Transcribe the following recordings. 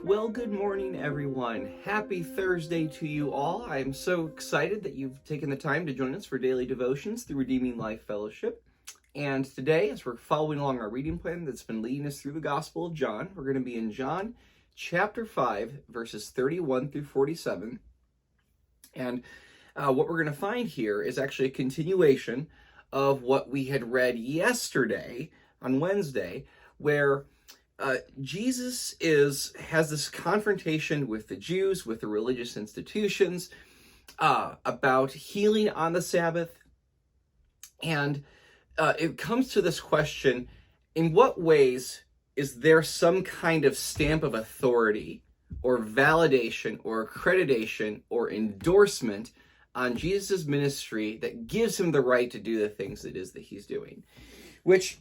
Well, good morning, everyone. Happy Thursday to you all. I am so excited that you've taken the time to join us for daily devotions through Redeeming Life Fellowship. And today, as we're following along our reading plan that's been leading us through the Gospel of John, we're going to be in John chapter 5, verses 31 through 47. And what we're going to find here is actually a continuation of what we had read yesterday on Wednesday, where Jesus has this confrontation with the Jews, with the religious institutions, about healing on the Sabbath. And it comes to this question, in what ways is there some kind of stamp of authority or validation or accreditation or endorsement on Jesus' ministry that gives him the right to do the things it is that he's doing? Which,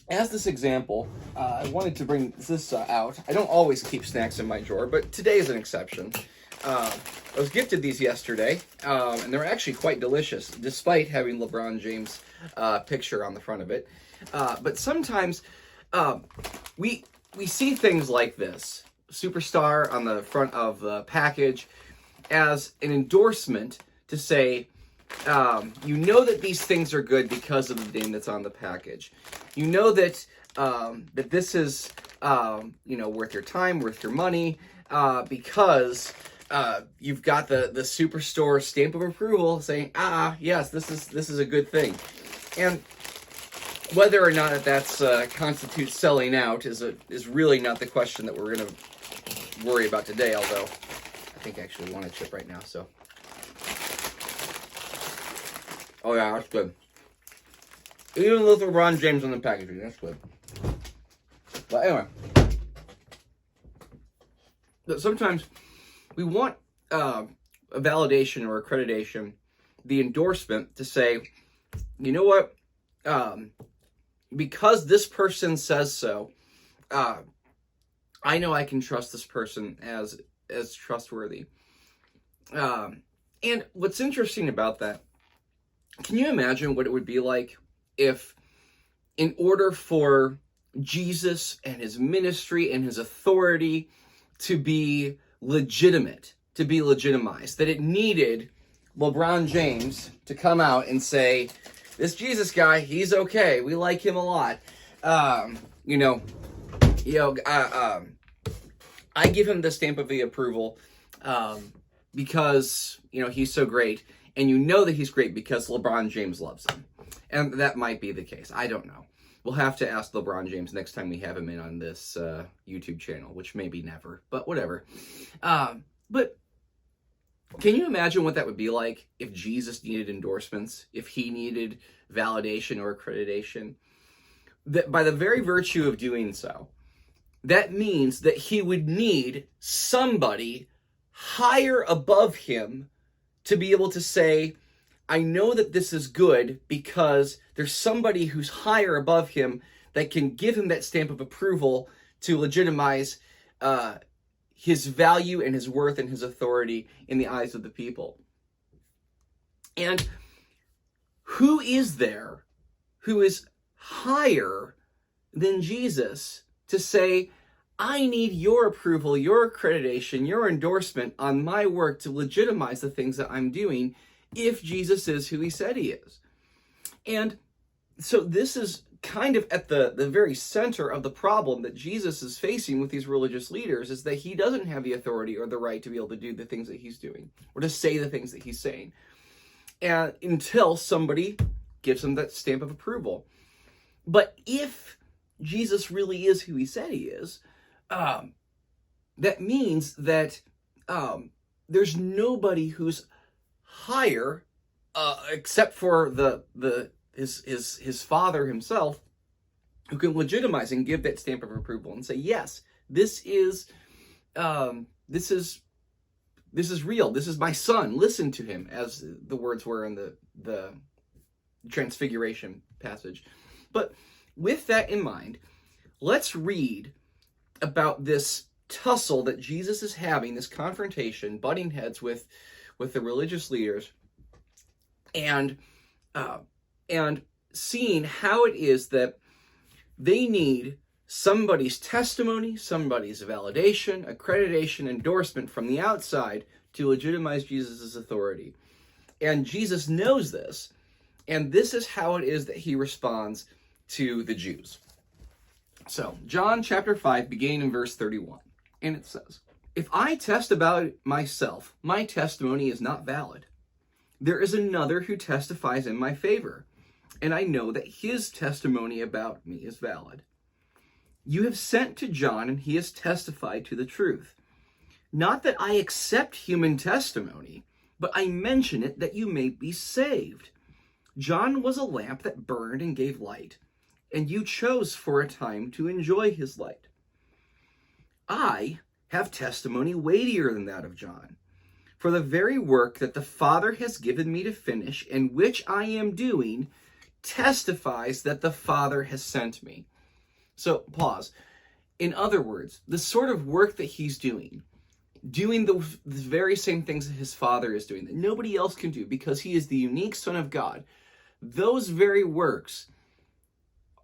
as this example, I wanted to bring this out. I don't always keep snacks in my drawer, but today is an exception. I was gifted these yesterday, and they're actually quite delicious, despite having LeBron James' picture on the front of it. But sometimes we see things like this, superstar on the front of the package, as an endorsement to say, you know that these things are good because of the name that's on the package. You know that that this is worth your time, worth your money, because you've got the superstore stamp of approval saying, yes, this is a good thing. And whether or not that's constitutes selling out is really not the question that we're going to worry about today. Although I think I actually want a chip right now, so. Oh yeah, that's good. Even with LeBron James on the packaging, that's good. But anyway, sometimes we want a validation or accreditation, the endorsement, to say, you know what, because this person says so, I know I can trust this person as trustworthy. And what's interesting about that, can you imagine what it would be like if, in order for Jesus and his ministry and his authority to be legitimate, to be legitimized, that it needed LeBron James to come out and say, this Jesus guy, he's okay, we like him a lot. I give him the stamp of the approval because, he's so great. And you know that he's great because LeBron James loves him. And that might be the case. I don't know. We'll have to ask LeBron James next time we have him in on this YouTube channel, which may be never, but whatever. But can you imagine what that would be like if Jesus needed endorsements, if he needed validation or accreditation? That by the very virtue of doing so, that means that he would need somebody higher above him to be able to say, I know that this is good because there's somebody who's higher above him that can give him that stamp of approval to legitimize his value and his worth and his authority in the eyes of the people. And who is there who is higher than Jesus to say, I need your approval, your accreditation, your endorsement on my work to legitimize the things that I'm doing if Jesus is who he said he is? And so this is kind of at the very center of the problem that Jesus is facing with these religious leaders, is that he doesn't have the authority or the right to be able to do the things that he's doing or to say the things that he's saying, and until somebody gives him that stamp of approval. But if Jesus really is who he said he is, that means that there's nobody who's higher, except for his father himself, who can legitimize and give that stamp of approval and say, yes, this is real. This is my son. Listen to him, as the words were in the Transfiguration passage. But with that in mind, let's read about this tussle that Jesus is having, this confrontation, butting heads with the religious leaders, and seeing how it is that they need somebody's testimony, somebody's validation, accreditation, endorsement from the outside to legitimize Jesus' authority. And Jesus knows this, and this is how it is that he responds to the Jews. So, John chapter 5, beginning in verse 31, and it says, "If I test about myself, my testimony is not valid. There is another who testifies in my favor, and I know that his testimony about me is valid. You have sent to John, and he has testified to the truth. Not that I accept human testimony, but I mention it that you may be saved. John was a lamp that burned and gave light, and you chose for a time to enjoy his light. I have testimony weightier than that of John. For the very work that the Father has given me to finish, and which I am doing, testifies that the Father has sent me." So, pause. In other words, the sort of work that he's doing the very same things that his Father is doing, that nobody else can do because he is the unique Son of God, those very works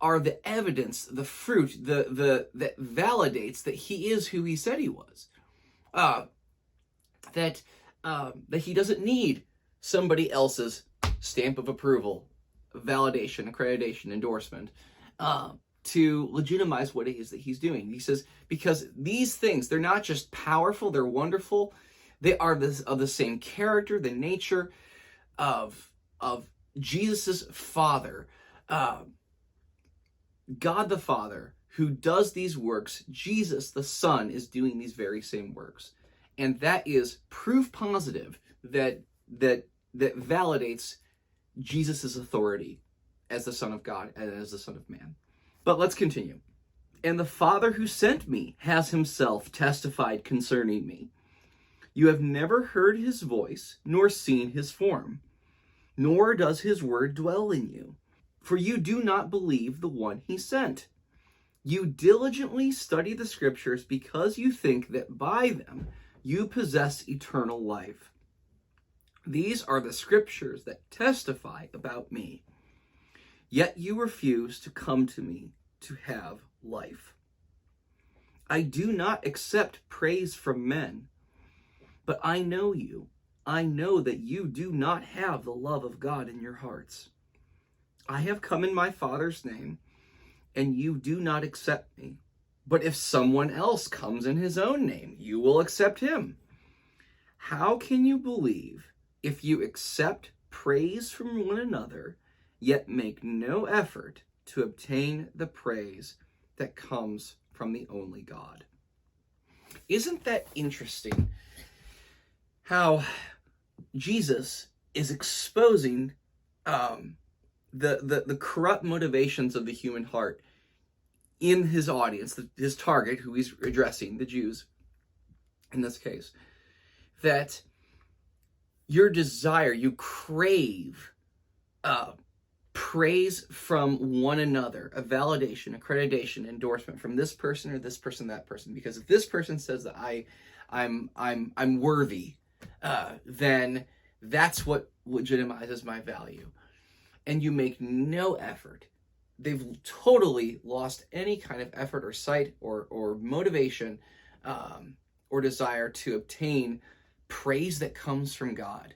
are the evidence, the fruit, that validates that he is who he said he was. That he doesn't need somebody else's stamp of approval, validation, accreditation, endorsement, to legitimize what it is that he's doing. He says, because these things, they're not just powerful, they're wonderful, they are of the same character, the nature of Jesus's Father, God the Father, who does these works. Jesus the Son is doing these very same works. And that is proof positive that validates Jesus' authority as the Son of God and as the Son of Man. But let's continue. "And the Father who sent me has himself testified concerning me. You have never heard his voice, nor seen his form, nor does his word dwell in you. For you do not believe the one he sent. You diligently study the scriptures because you think that by them you possess eternal life. These are the scriptures that testify about me. Yet you refuse to come to me to have life. I do not accept praise from men, but I know you. I know that you do not have the love of God in your hearts. I have come in my Father's name, and you do not accept me. But if someone else comes in his own name, you will accept him. How can you believe if you accept praise from one another, yet make no effort to obtain the praise that comes from the only God?" Isn't that interesting how Jesus is exposing the corrupt motivations of the human heart in his audience, his target, who he's addressing, the Jews in this case, that your desire, you crave praise from one another, a validation, accreditation, endorsement from this person or this person, that person. Because if this person says that I'm worthy, then that's what legitimizes my value. And you make no effort. They've totally lost any kind of effort or sight or motivation or desire to obtain praise that comes from God.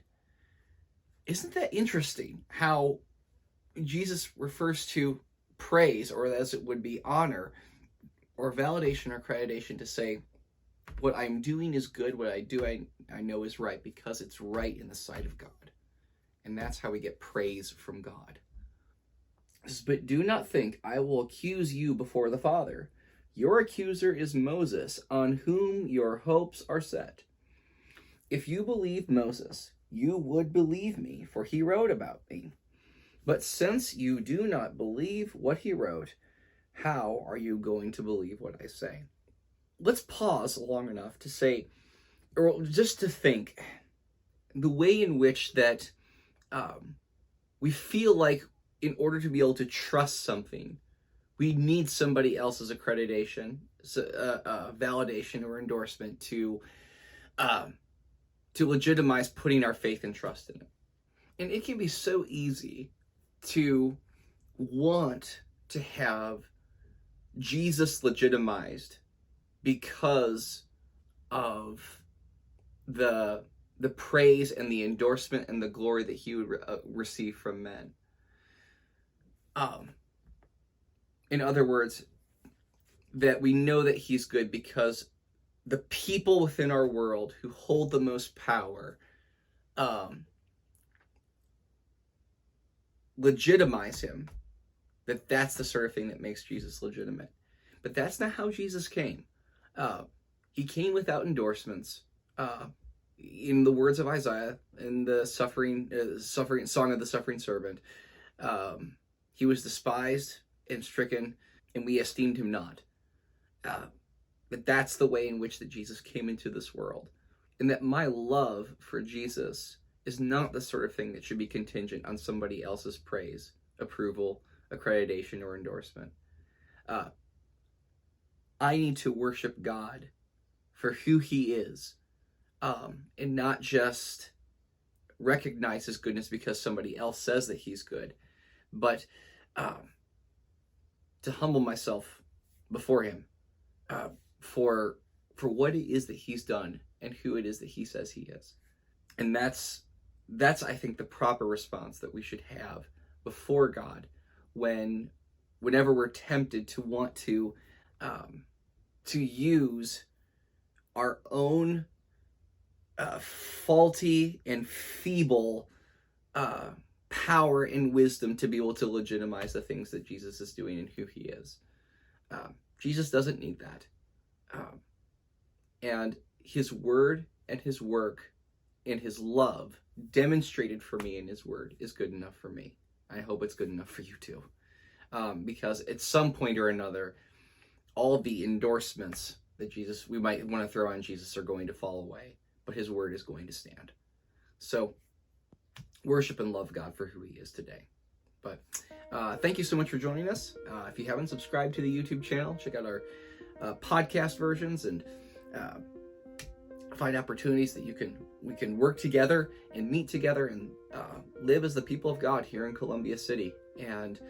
Isn't that interesting how Jesus refers to praise, or as it would be honor, or validation or accreditation, to say, what I'm doing is good, what I do I know is right, because it's right in the sight of God. And that's how we get praise from God. It says, "But do not think I will accuse you before the Father. Your accuser is Moses, on whom your hopes are set. If you believed Moses, you would believe me, for he wrote about me. But since you do not believe what he wrote, how are you going to believe what I say?" Let's pause long enough to say, or just to think, the way in which that we feel like in order to be able to trust something, we need somebody else's accreditation, validation, or endorsement to legitimize putting our faith and trust in it. And it can be so easy to want to have Jesus legitimized because of the praise and the endorsement and the glory that he would receive from men. In other words, that we know that he's good because the people within our world who hold the most power legitimize him, that's the sort of thing that makes Jesus legitimate. But that's not how Jesus came. He came without endorsements. In the words of Isaiah, in the suffering song of the suffering servant, he was despised and stricken, and we esteemed him not. But that's the way in which that Jesus came into this world. And that my love for Jesus is not the sort of thing that should be contingent on somebody else's praise, approval, accreditation, or endorsement. I need to worship God for who he is, and not just recognize his goodness because somebody else says that he's good, but to humble myself before him for what it is that he's done and who it is that he says he is. And that's I think the proper response that we should have before God whenever we're tempted to want to use our own faulty and feeble power and wisdom to be able to legitimize the things that Jesus is doing and who he is. Jesus doesn't need that. And his word and his work and his love demonstrated for me in his word is good enough for me. I hope it's good enough for you too. Because at some point or another, all the endorsements that we might want to throw on Jesus are going to fall away, but his word is going to stand. So worship and love God for who he is today. But thank you so much for joining us. If you haven't subscribed to the YouTube channel, check out our podcast versions and find opportunities that we can work together and meet together and live as the people of God here in Columbia City, and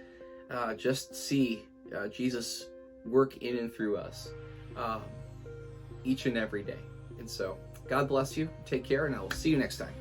just see Jesus work in and through us each and every day. And so God bless you. Take care, and I will see you next time.